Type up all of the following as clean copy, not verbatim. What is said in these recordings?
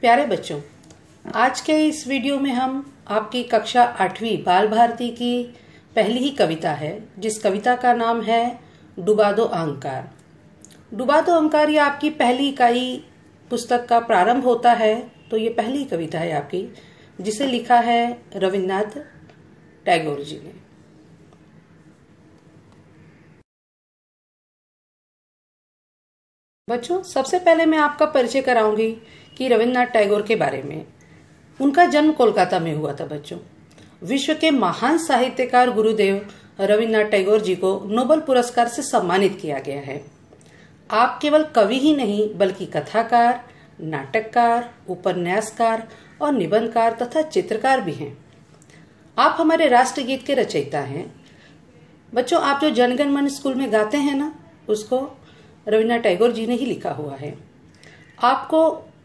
प्यारे बच्चों, आज के इस वीडियो में हम आपकी कक्षा 8वीं बाल भारती की पहली ही कविता है, जिस कविता का नाम है डुबा दो अहंकार। डुबा दो अहंकार ये आपकी पहली इकाई पुस्तक का प्रारंभ होता है, तो ये पहली कविता है आपकी, जिसे लिखा है रविन्द्रनाथ टैगोर जी ने। बच्चों, सबसे पहले मैं आपका परिचय कराऊंगी कि रविन्द्रनाथ टैगोर के बारे में। उनका जन्म कोलकाता में हुआ था। बच्चों, विश्व के महान साहित्यकार गुरुदेव रविन्द्रनाथ टैगोर जी को नोबेल पुरस्कार से सम्मानित किया गया है। आप केवल कवि ही नहीं बल्कि कथाकार, नाटककार, उपन्यासकार और निबंधकार तथा चित्रकार भी हैं। आप हमारे राष्ट्रगीत के रचयिता हैं। बच्चों, आप जो जनगण मन स्कूल में गाते हैं ना, उसको रविन्द्रनाथ टैगोर जी ने ही लिखा हुआ है। आपको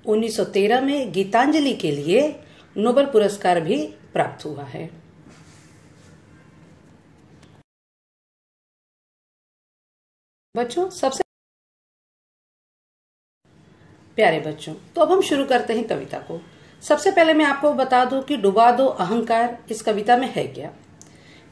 1913 में गीतांजलि के लिए नोबेल पुरस्कार भी प्राप्त हुआ है। बच्चों, सबसे प्यारे बच्चों, तो अब हम शुरू करते हैं कविता को। सबसे पहले मैं आपको बता दूं कि डुबा दो अहंकार इस कविता में है क्या।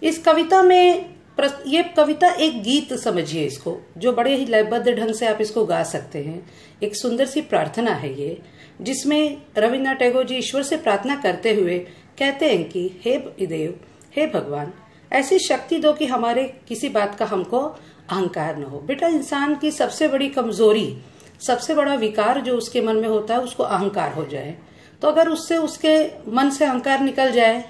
इस कविता में ये कविता एक गीत समझिए इसको, जो बड़े ही लयबद्ध ढंग से आप इसको गा सकते हैं। एक सुंदर सी प्रार्थना है ये, जिसमें रविन्द्रनाथ टैगोर जी ईश्वर से प्रार्थना करते हुए कहते हैं कि हे देव, हे भगवान, ऐसी शक्ति दो कि हमारे किसी बात का हमको अहंकार न हो। बेटा, इंसान की सबसे बड़ी कमजोरी, सबसे बड़ा विकार जो उसके मन में होता है, उसको अहंकार हो जाए। तो अगर उससे उसके मन से अहंकार निकल जाए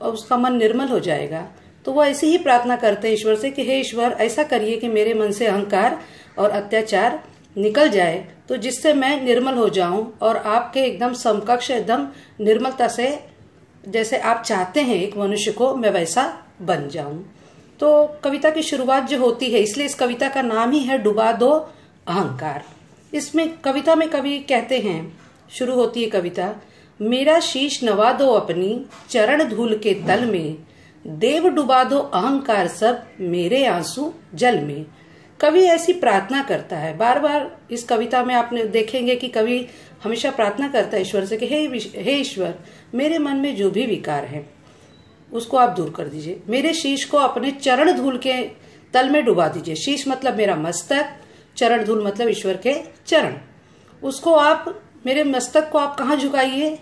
और उसका मन निर्मल हो जाएगा, तो वो ऐसी ही प्रार्थना करते हैं ईश्वर से कि हे ईश्वर, ऐसा करिए कि मेरे मन से अहंकार और अत्याचार निकल जाए, तो जिससे मैं निर्मल हो जाऊं और आपके एकदम समकक्ष, एकदम निर्मलता से, जैसे आप चाहते हैं एक मनुष्य को, मैं वैसा बन जाऊं। तो कविता की शुरुआत जो होती है, इसलिए इस कविता का नाम ही है डुबा दो अहंकार। इसमें कविता में कवि कहते हैं, शुरू होती है कविता, मेरा शीश नवा दो अपनी चरण धूल के तल में, देव डुबा दो अहंकार सब मेरे आंसू जल में। कवि ऐसी प्रार्थना करता है बार बार। इस कविता में आपने देखेंगे कि कवि हमेशा प्रार्थना करता है ईश्वर से कि हे ईश्वर, मेरे मन में जो भी विकार है उसको आप दूर कर दीजिए। मेरे शीश को अपने चरण धूल के तल में डुबा दीजिए। शीश मतलब मेरा मस्तक, चरण धूल मतलब ईश्वर के चरण। उसको आप, मेरे मस्तक को आप कहाँ झुकाइए?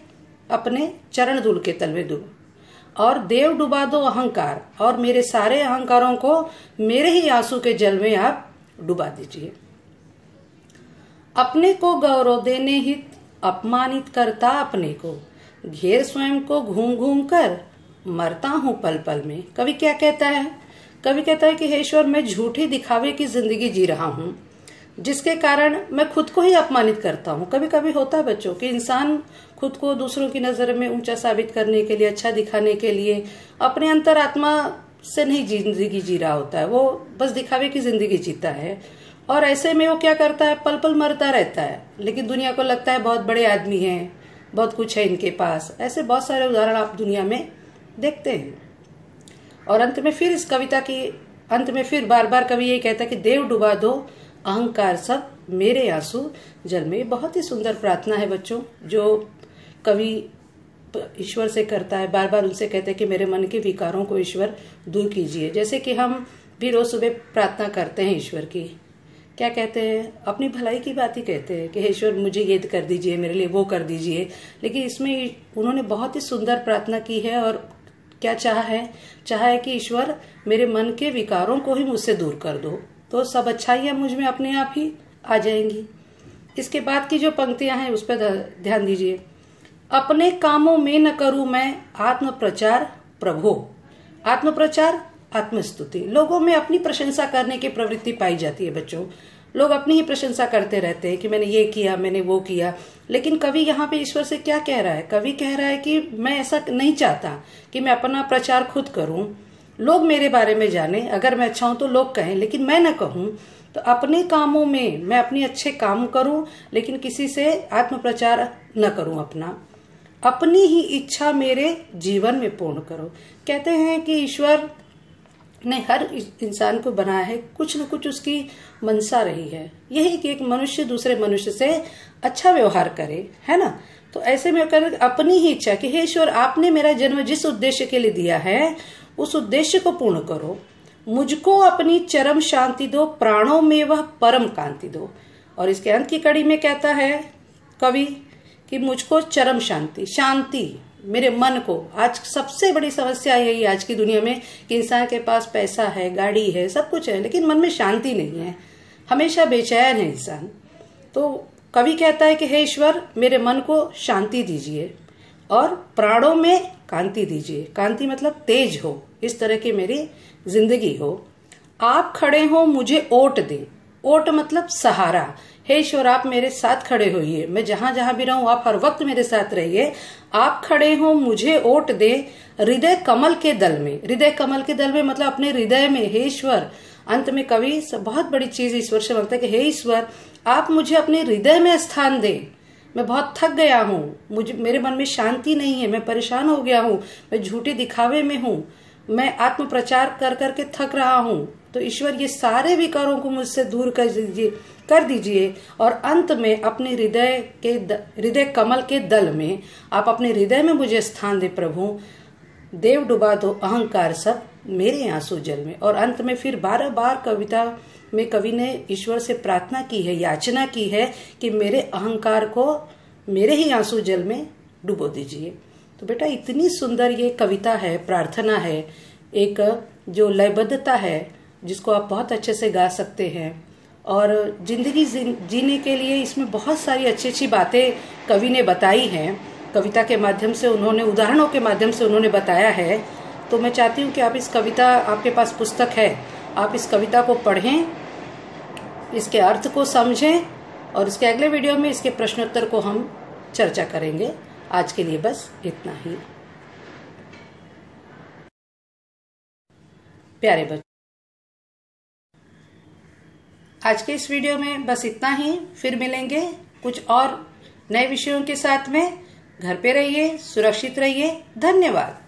अपने चरण धूल के तल में डूब। और देव डुबा दो अहंकार, और मेरे सारे अहंकारों को मेरे ही आंसू के जल में आप डुबा दीजिए। अपने को गौरव देने हित अपमानित करता अपने को, घेर स्वयं को घूम घूम कर मरता हूं पल पल में। कवि क्या कहता है? कवि कहता है कि हे ईश्वर, मैं झूठी दिखावे की जिंदगी जी रहा हूं, जिसके कारण मैं खुद को ही अपमानित करता हूँ। कभी कभी होता है बच्चों कि इंसान खुद को दूसरों की नजर में ऊंचा साबित करने के लिए, अच्छा दिखाने के लिए अपने अंतरात्मा से नहीं जिंदगी जी रहा होता है, वो बस दिखावे की जिंदगी जीता है। और ऐसे में वो क्या करता है? पल पल मरता रहता है, लेकिन दुनिया को लगता है बहुत बड़े आदमी हैं, बहुत कुछ है इनके पास। ऐसे बहुत सारे उदाहरण आप दुनिया में देखते हैं। और अंत में फिर इस कविता की अंत में फिर बार बार कवि ये कहता है कि देव डुबा दो अहंकार सब मेरे आंसू जल में। बहुत ही सुंदर प्रार्थना है बच्चों, जो कवि ईश्वर से करता है। बार बार उनसे कहते हैं कि मेरे मन के विकारों को ईश्वर दूर कीजिए। जैसे कि हम भी रोज सुबह प्रार्थना करते हैं ईश्वर की, क्या कहते हैं? अपनी भलाई की बात ही कहते हैं कि हे ईश्वर, मुझे ये कर दीजिए, मेरे लिए वो कर दीजिए। लेकिन इसमें उन्होंने बहुत ही सुंदर प्रार्थना की है। और क्या चाहा है कि ईश्वर, मेरे मन के विकारों को ही मुझसे दूर कर दो, तो सब अच्छाइयां मुझ में अपने आप ही आ जाएंगी। इसके बाद की जो पंक्तियां हैं उस पर ध्यान दीजिए। अपने कामों में न करूं मैं आत्म प्रचार प्रभो। आत्म प्रचार, आत्मस्तुति। लोगों में अपनी प्रशंसा करने की प्रवृत्ति पाई जाती है बच्चों। लोग अपनी ही प्रशंसा करते रहते हैं कि मैंने ये किया, मैंने वो किया। लेकिन कवि यहाँ पे ईश्वर से क्या कह रहा है? कवि कह रहा है कि मैं ऐसा नहीं चाहता कि मैं अपना प्रचार खुद करूं, लोग मेरे बारे में जाने। अगर मैं अच्छा हूं तो लोग कहें, लेकिन मैं न कहूं। तो अपने कामों में मैं अपने अच्छे काम करूं, लेकिन किसी से आत्म प्रचार न करूं अपना। अपनी ही इच्छा मेरे जीवन में पूर्ण करो। कहते हैं कि ईश्वर ने हर इंसान को बनाया है, कुछ न कुछ उसकी मनसा रही है, यही कि एक मनुष्य दूसरे मनुष्य से अच्छा व्यवहार करे, है ना। तो ऐसे में कर अपनी ही इच्छा कि हे ईश्वर, आपने मेरा जन्म जिस उद्देश्य के लिए दिया है उस उद्देश्य को पूर्ण करो, मुझको अपनी चरम शांति दो, प्राणों में वह परम कांति दो। और इसके अंत की कड़ी में कहता है कवि कि मुझको चरम शांति, शांति मेरे मन को। आज सबसे बड़ी समस्या यही आज की दुनिया में कि इंसान के पास पैसा है, गाड़ी है, सब कुछ है, लेकिन मन में शांति नहीं है, हमेशा बेचैन है इंसान। तो कवि कहता है कि हे ईश्वर, मेरे मन को शांति दीजिए और प्राणों में कांति दीजिए। कांति मतलब तेज हो, इस तरह की मेरी जिंदगी हो। आप खड़े हो मुझे ओट दे, ओट मतलब सहारा। हे ईश्वर, आप मेरे साथ खड़े होइए, मैं जहां जहां भी रहूं आप हर वक्त मेरे साथ रहिए। आप खड़े हो मुझे ओट दे हृदय कमल के दल में। हृदय कमल के दल में मतलब अपने हृदय में। हे ईश्वर, अंत में कवि बहुत बड़ी चीज ईश्वर से मांगता है कि हे ईश्वर, आप मुझे अपने हृदय में स्थान दे। मैं बहुत थक गया हूँ, मेरे मन में शांति नहीं है, मैं परेशान हो गया हूँ, मैं झूठे दिखावे में हूँ, मैं आत्म प्रचार कर करके थक रहा हूँ। तो ईश्वर, ये सारे विकारों को मुझसे दूर कर दीजिए और अंत में अपने हृदय कमल के दल में आप अपने हृदय में मुझे स्थान दे प्रभु। देव डुबा दो अहंकार सब मेरे आंसू जल में। और अंत में फिर 12 बार कविता में कवि ने ईश्वर से प्रार्थना की है, याचना की है कि मेरे अहंकार को मेरे ही आंसू जल में डुबो दीजिए। तो बेटा, इतनी सुंदर ये कविता है, प्रार्थना है, एक जो लयबद्धता है जिसको आप बहुत अच्छे से गा सकते हैं। और जिंदगी जीने के लिए इसमें बहुत सारी अच्छी अच्छी बातें कवि ने बताई हैं, कविता के माध्यम से उन्होंने, उदाहरणों के माध्यम से उन्होंने बताया है। तो मैं चाहती हूँ कि आप इस कविता, आपके पास पुस्तक है, आप इस कविता को पढ़ें, इसके अर्थ को समझें और इसके अगले वीडियो में इसके प्रश्नोत्तर को हम चर्चा करेंगे। आज के लिए बस इतना ही। प्यारे बच्चों, आज के इस वीडियो में बस इतना ही। फिर मिलेंगे कुछ और नए विषयों के साथ में। घर पे रहिए, सुरक्षित रहिए। धन्यवाद।